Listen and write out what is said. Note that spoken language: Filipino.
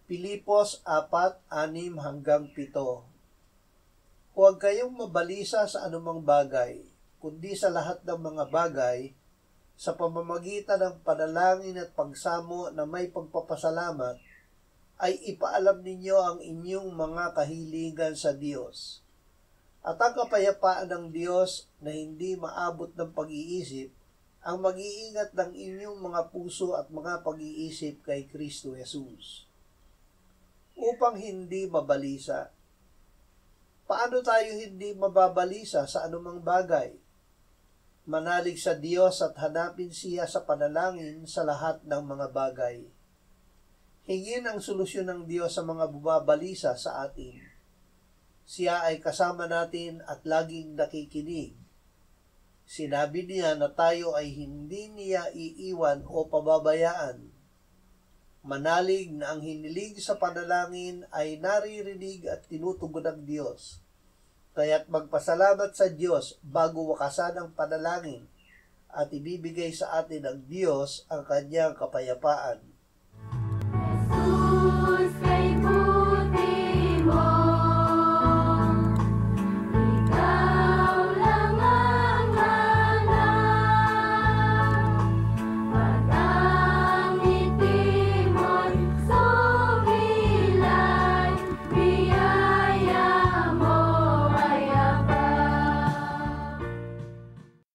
Pilipos 4:6-7. Huwag kayong mabalisa sa anumang bagay, kundi sa lahat ng mga bagay, sa pamamagitan ng panalangin at pagsamo na may pagpapasalamat, ay ipaalam ninyo ang inyong mga kahilingan sa Diyos. At ang kapayapaan ng Diyos na hindi maabot ng pag-iisip, ang mag-iingat ng inyong mga puso at mga pag-iisip kay Kristo Jesus. Upang hindi mabalisa. Paano tayo hindi mababalisa sa anumang bagay? Manalig sa Diyos at hanapin siya sa panalangin sa lahat ng mga bagay. Hingin ang solusyon ng Diyos sa mga bumabalisa sa atin. Siya ay kasama natin at laging nakikinig. Sinabi niya na tayo ay hindi niya iiwan o pababayaan. Manalig na ang hiniling sa panalangin ay naririnig at tinutugon ng Diyos. Kaya't magpasalamat sa Diyos bago wakasan ang panalangin at ibibigay sa atin ng Diyos ang kanyang kapayapaan.